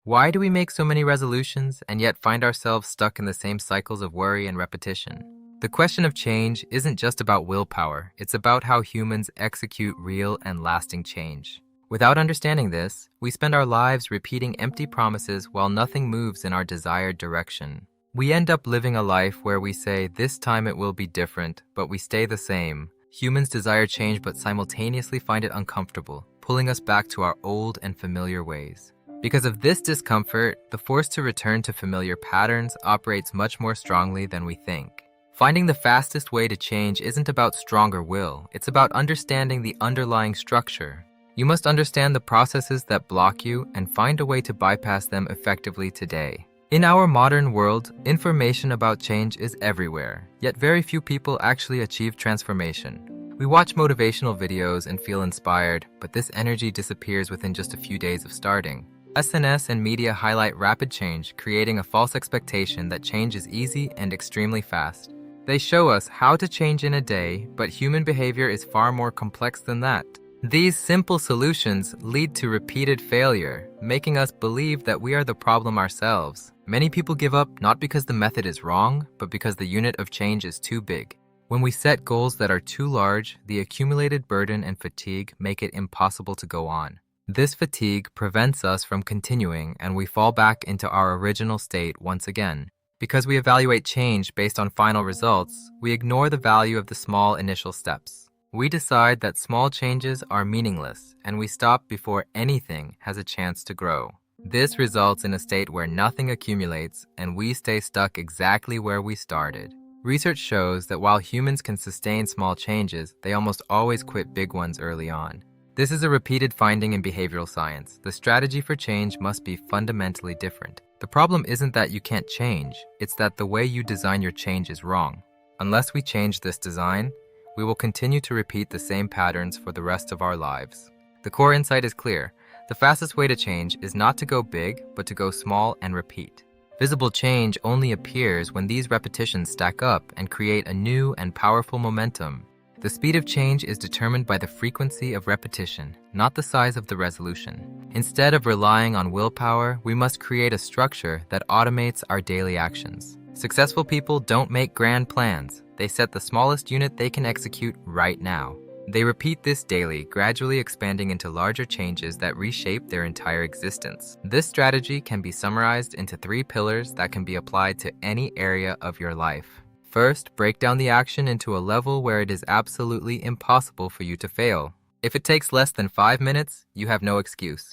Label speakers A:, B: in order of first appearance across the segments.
A: Why do we make so many resolutions and yet find ourselves stuck in the same cycles of worry and repetition? The question of change isn't just about willpower, it's about how humans execute real and lasting change. Without understanding this, we spend our lives repeating empty promises while nothing moves in our desired direction. We end up living a life where we say, this time it will be different, but we stay the same. Humans desire change but simultaneously find it uncomfortable, pulling us back to our old and familiar ways. Because of this discomfort, the force to return to familiar patterns operates much more strongly than we think. Finding the fastest way to change isn't about stronger will, it's about understanding the underlying structure. You must understand the processes that block you and find a way to bypass them effectively today. In our modern world, information about change is everywhere, yet very few people actually achieve transformation. We watch motivational videos and feel inspired, but this energy disappears within just a few days of starting. SNS and media highlight rapid change, creating a false expectation that change is easy and extremely fast. They show us how to change in a day, but human behavior is far more complex than that. These simple solutions lead to repeated failure, making us believe that we are the problem ourselves. Many people give up not because the method is wrong, but because the unit of change is too big. When we set goals that are too large, the accumulated burden and fatigue make it impossible to go on. This fatigue prevents us from continuing, and we fall back into our original state once again. Because we evaluate change based on final results, we ignore the value of the small initial steps. We decide that small changes are meaningless, and we stop before anything has a chance to grow. This results in a state where nothing accumulates, and we stay stuck exactly where we started. Research shows that while humans can sustain small changes, they almost always quit big ones early on. This is a repeated finding in behavioral science. The strategy for change must be fundamentally different. The problem isn't that you can't change, it's that the way you design your change is wrong. Unless we change this design, we will continue to repeat the same patterns for the rest of our lives. The core insight is clear. The fastest way to change is not to go big, but to go small and repeat. Visible change only appears when these repetitions stack up and create a new and powerful momentum. The speed of change is determined by the frequency of repetition, not the size of the resolution. Instead of relying on willpower, we must create a structure that automates our daily actions. Successful people don't make grand plans. They set the smallest unit they can execute right now. They repeat this daily, gradually expanding into larger changes that reshape their entire existence. This strategy can be summarized into 3 pillars that can be applied to any area of your life. First, break down the action into a level where it is absolutely impossible for you to fail. If it takes less than 5 minutes, you have no excuse.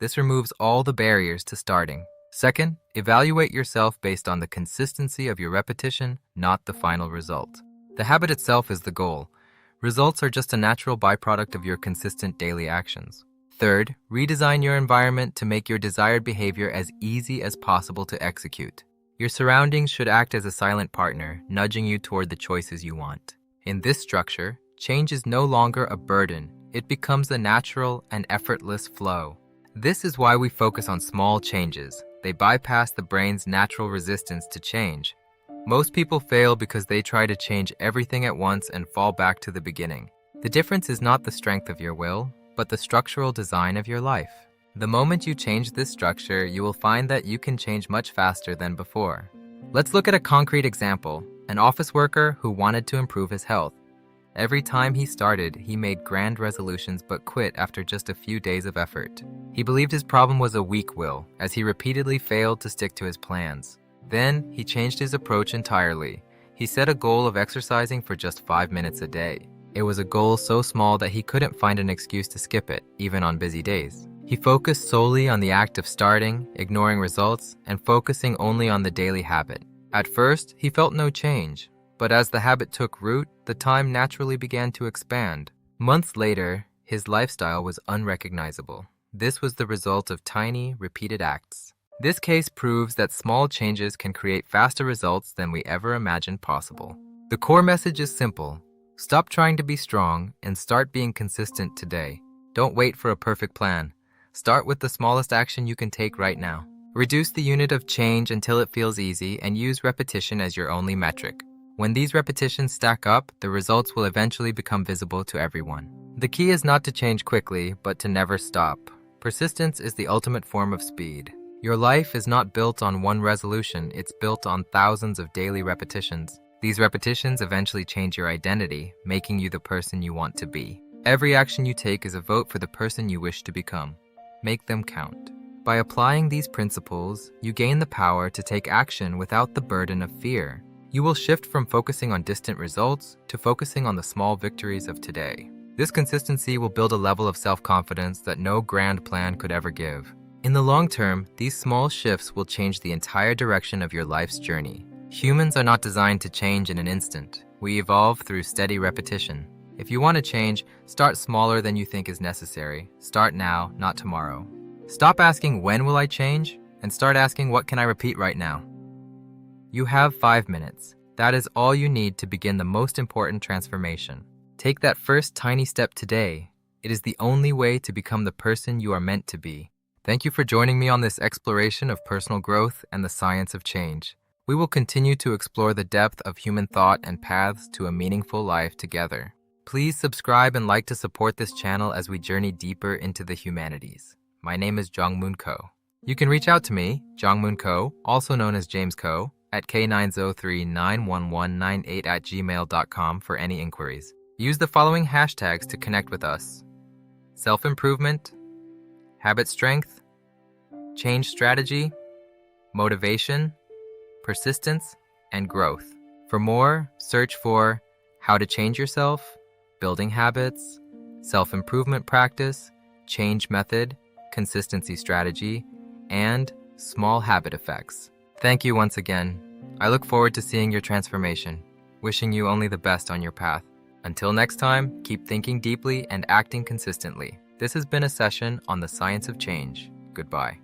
A: This removes all the barriers to starting. Second, evaluate yourself based on the consistency of your repetition, not the final result. The habit itself is the goal. Results are just a natural byproduct of your consistent daily actions. Third, redesign your environment to make your desired behavior as easy as possible to execute. Your surroundings should act as a silent partner, nudging you toward the choices you want. In this structure, change is no longer a burden. It becomes a natural and effortless flow. This is why we focus on small changes. They bypass the brain's natural resistance to change. Most people fail because they try to change everything at once and fall back to the beginning. The difference is not the strength of your will, but the structural design of your life. The moment you change this structure, you will find that you can change much faster than before. Let's look at a concrete example, an office worker who wanted to improve his health. Every time he started, he made grand resolutions but quit after just a few days of effort. He believed his problem was a weak will, as he repeatedly failed to stick to his plans. Then, he changed his approach entirely. He set a goal of exercising for just 5 minutes a day. It was a goal so small that he couldn't find an excuse to skip it, even on busy days. He focused solely on the act of starting, ignoring results, and focusing only on the daily habit. At first, he felt no change, but as the habit took root, the time naturally began to expand. Months later, his lifestyle was unrecognizable. This was the result of tiny, repeated acts. This case proves that small changes can create faster results than we ever imagined possible. The core message is simple. Stop trying to be strong and start being consistent today. Don't wait for a perfect plan. Start with the smallest action you can take right now. Reduce the unit of change until it feels easy and use repetition as your only metric. When these repetitions stack up, the results will eventually become visible to everyone. The key is not to change quickly, but to never stop. Persistence is the ultimate form of speed. Your life is not built on one resolution, it's built on thousands of daily repetitions. These repetitions eventually change your identity, making you the person you want to be. Every action you take is a vote for the person you wish to become. Make them count. By applying these principles, you gain the power to take action without the burden of fear. You will shift from focusing on distant results to focusing on the small victories of today. This consistency will build a level of self-confidence that no grand plan could ever give. In the long term, these small shifts will change the entire direction of your life's journey. Humans are not designed to change in an instant. We evolve through steady repetition. If you want to change, start smaller than you think is necessary. Start now, not tomorrow. Stop asking when will I change, and start asking what can I repeat right now. You have 5 minutes. That is all you need to begin the most important transformation. Take that first tiny step today. It is the only way to become the person you are meant to be. Thank you for joining me on this exploration of personal growth and the science of change. We will continue to explore the depth of human thought and paths to a meaningful life together. Please subscribe and like to support this channel as we journey deeper into the humanities. My name is Jongmoon Ko. You can reach out to me, Jongmoon Ko, also known as James Ko, at k903-91198@gmail.com for any inquiries. Use the following hashtags to connect with us: self-improvement, habit strength, change strategy, motivation, persistence, and growth. For more, search for how to change yourself, building habits, self-improvement practice, change method, consistency strategy, and small habit effects. Thank you once again. I look forward to seeing your transformation. Wishing you only the best on your path. Until next time, keep thinking deeply and acting consistently. This has been a session on the science of change. Goodbye.